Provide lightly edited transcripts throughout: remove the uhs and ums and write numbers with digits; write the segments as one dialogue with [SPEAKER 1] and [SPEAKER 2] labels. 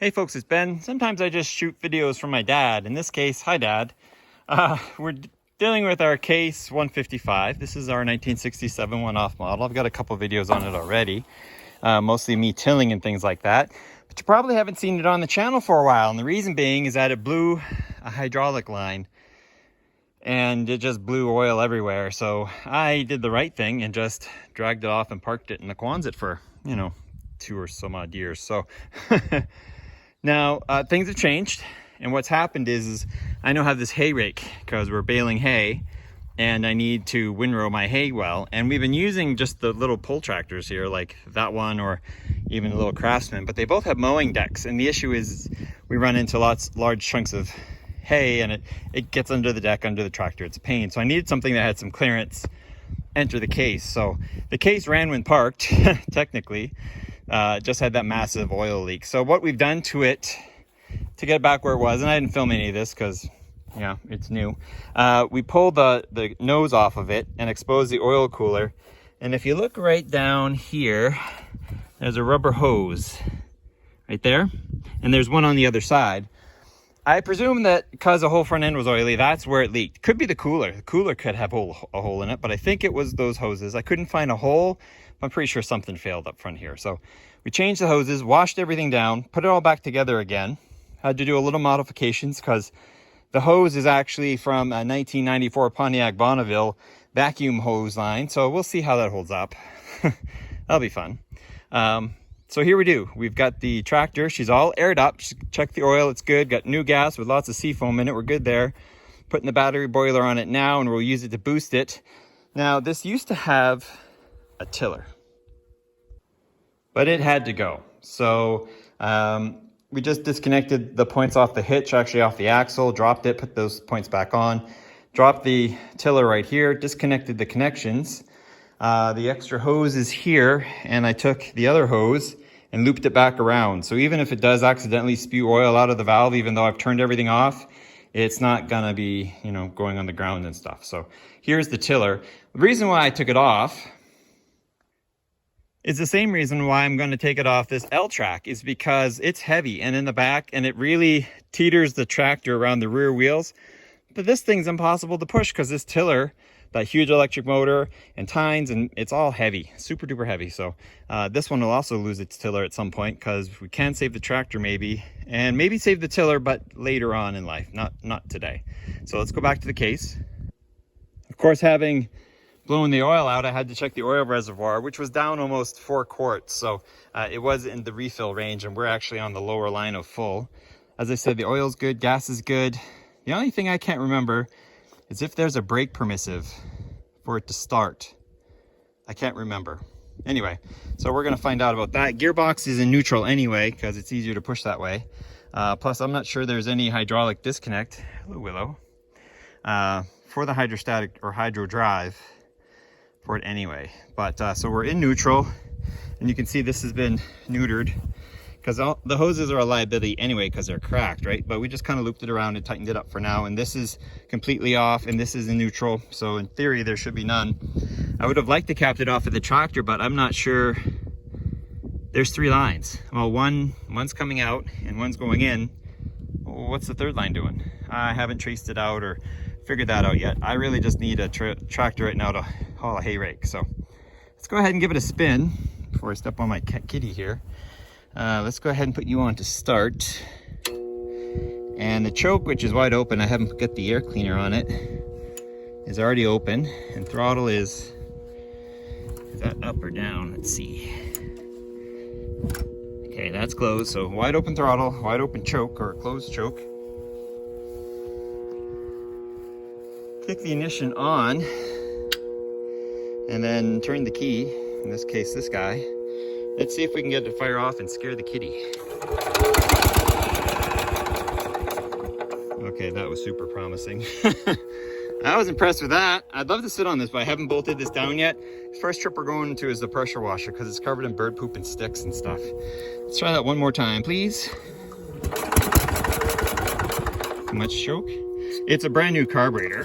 [SPEAKER 1] Hey folks, it's Ben. Sometimes I just shoot videos from my dad. In this case, hi Dad. We're dealing with our Case 155. This is our 1967 one-off model. I've got a couple videos on it already, mostly me tilling and things like that. But you probably haven't seen it on the channel for a while. And the reason being is that it blew a hydraulic line and it just blew oil everywhere. So I did the right thing and just dragged it off and parked it in the Quonset for, 2 or some odd years. So now things have changed, and what's happened is I now have this hay rake because we're baling hay and I need to windrow my hay well, and we've been using just the little pull tractors here like that one or even a little Craftsman, but they both have mowing decks, and the issue is we run into large chunks of hay and it gets under the deck, under the tractor. It's a pain. So I needed something that had some clearance enter the Case. So the Case ran when parked technically. Just had that massive oil leak. So what we've done to it to get it back where it was, and I didn't film any of this because it's new, we pulled the nose off of it and exposed the oil cooler. And if you look right down here, there's a rubber hose right there, and there's one on the other side. I presume that because the whole front end was oily, that's where it leaked. Could be the cooler. The cooler could have a hole in it, but I think it was those hoses. I couldn't find a hole. I'm pretty sure something failed up front here. So we changed the hoses, washed everything down, put it all back together again. Had to do a little modifications because the hose is actually from a 1994 Pontiac Bonneville vacuum hose line. So we'll see how that holds up. That'll be fun. So here we do. We've got the tractor. She's all aired up. Check the oil. It's good. Got new gas with lots of seafoam in it. We're good there. Putting the battery boiler on it now, and we'll use it to boost it. Now, this used to have a tiller, but it had to go. So we just disconnected the points off the hitch, actually off the axle, dropped it, put those points back on, dropped the tiller right here, disconnected the connections. The extra hose is here, and I took the other hose and looped it back around. So even if it does accidentally spew oil out of the valve, even though I've turned everything off, it's not gonna be, going on the ground and stuff. So here's the tiller. The reason why I took it off is the same reason why I'm going to take it off this L-track, is because it's heavy and in the back, and it really teeters the tractor around the rear wheels. But this thing's impossible to push because this tiller, that huge electric motor and tines, and it's all heavy, super duper heavy. So this one will also lose its tiller at some point because we can save the tractor maybe, and maybe save the tiller, but later on in life, not today. So let's go back to the Case. Of course, having blowing the oil out, I had to check the oil reservoir, which was down almost 4 quarts. So it was in the refill range, and we're actually on the lower line of full. As I said, the oil's good, gas is good. The only thing I can't remember is if there's a brake permissive for it to start. I can't remember. Anyway, so we're gonna find out about that. Gearbox is in neutral anyway, because it's easier to push that way. Plus, I'm not sure there's any hydraulic disconnect. Hello, Willow. For the hydrostatic or hydro drive for it anyway. But so we're in neutral, and you can see this has been neutered because the hoses are a liability anyway because they're cracked, right? But we just kind of looped it around and tightened it up for now, and this is completely off, and this is in neutral, so in theory there should be none. I would have liked to cap it off of the tractor, but I'm not sure. There's 3 lines. Well, one's coming out and one's going in. What's the third line doing? I haven't traced it out or figured that out yet. I really just need a tractor right now to haul a hay rake. So let's go ahead and give it a spin before I step on my kitty here. Let's go ahead and put you on to start. And the choke, which is wide open, I haven't got the air cleaner on it, is already open. And throttle is that up or down? Let's see. Okay, that's closed. So wide open throttle, wide open choke, or closed choke. Kick the ignition on and then turn the key, in this case this guy. Let's see if we can get it to fire off and scare the kitty. Okay, that was super promising. I was impressed with that. I'd love to sit on this, but I haven't bolted this down yet. First trip we're going to is the pressure washer because it's covered in bird poop and sticks and stuff. Let's try that one more time, please. Too much choke? It's a brand new carburetor.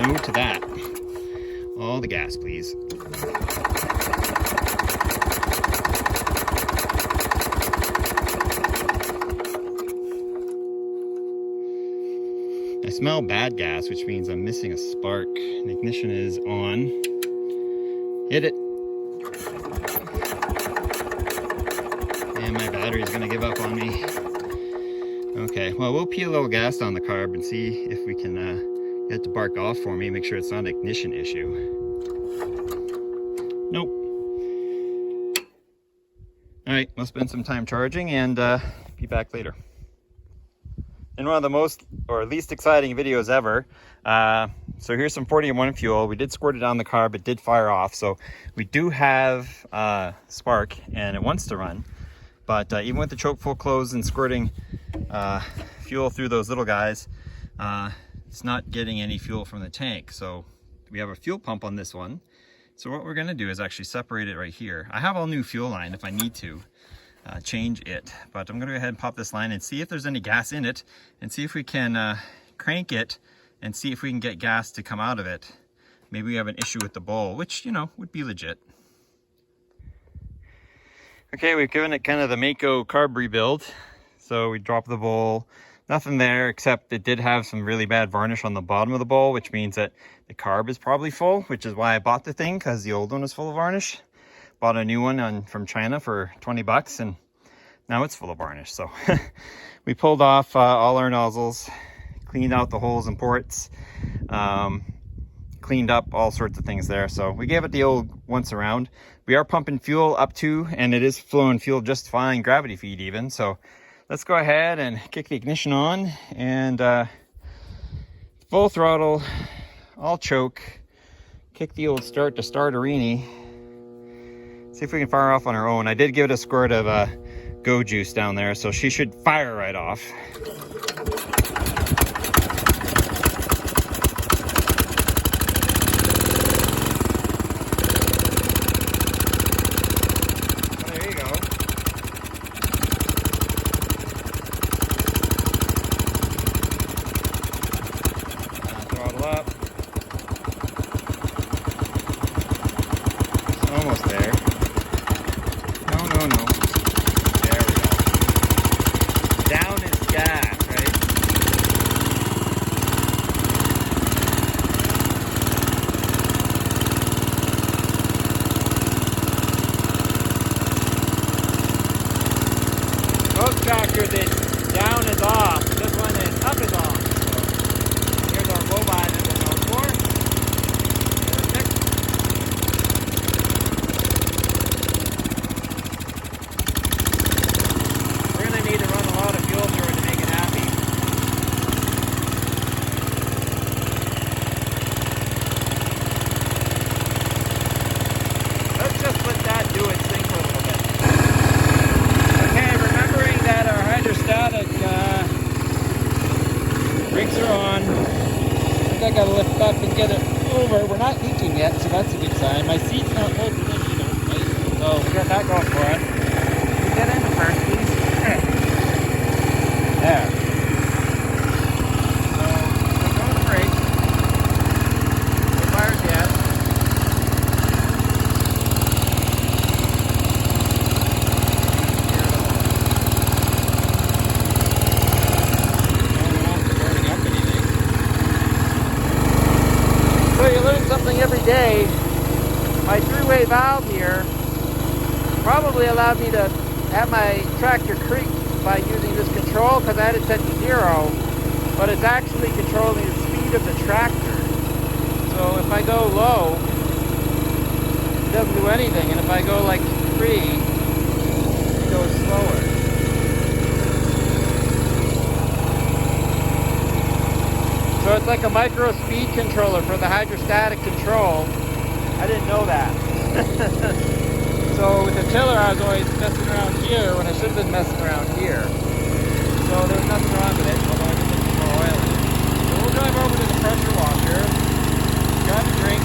[SPEAKER 1] No to that. All the gas, please. I smell bad gas, which means I'm missing a spark. The ignition is on. Hit it. And my battery's gonna give up on me. Okay, well, we'll pee a little gas down the carb and see if we can get it to bark off for me, make sure it's not an ignition issue. Nope. All right, we'll spend some time charging and be back later. In one of the most or least exciting videos ever. So here's some 40-1 fuel. We did squirt it down the carb, it did fire off. So we do have spark and it wants to run. But even with the choke full closed and squirting fuel through those little guys, it's not getting any fuel from the tank. So we have a fuel pump on this one. So what we're gonna do is actually separate it right here. I have all new fuel line if I need to change it, but I'm gonna go ahead and pop this line and see if there's any gas in it and see if we can crank it and see if we can get gas to come out of it. Maybe we have an issue with the bowl, which, you know, would be legit. Okay, we've given it kind of the Mako carb rebuild. So we dropped the bowl, nothing there except it did have some really bad varnish on the bottom of the bowl, which means that the carb is probably full, which is why I bought the thing, because the old one was full of varnish. Bought a new one from China for 20 bucks and now it's full of varnish. So we pulled off all our nozzles, cleaned out the holes and ports, cleaned up all sorts of things there. So we gave it the old once around. We are pumping fuel up to, and it is flowing fuel just fine, gravity feed even. So let's go ahead and kick the ignition on and full throttle, all choke, kick the old start to start-a-rini. See if we can fire off on our own. I did give it a squirt of Go Juice down there, so she should fire right off. There you go. Throttle up. It's almost there. No. There we go. Down is gas, right? Most tractors, it's down is off. This one is up is on. So here's our robot that we're known for. Need to run a lot of fuel through it to make it happy. Let's just let that do its thing for a little bit. Okay, remembering that our hydrostatic brakes are on. I think I gotta lift up and get it over. We're not leaking yet, so that's a good sign. My seat's not open either, right? So we got that going for us. Can we get in first, please? There. So, we're going to brake. No fires yet. Burning up anything. So you learn something every day. My three-way valve here probably allowed me to have my tractor creep by using this control, because I had it set to 0, but it's actually controlling the speed of the tractor. So if I go low, it doesn't do anything, and if I go like 3, it goes slower. So it's like a micro speed controller for the hydrostatic control. I didn't know that. So with the tiller, I was always messing around here when I should have been messing around here. So there's nothing wrong with it, although I just put some more oil in it. So we'll drive over to the pressure washer, grab a drink,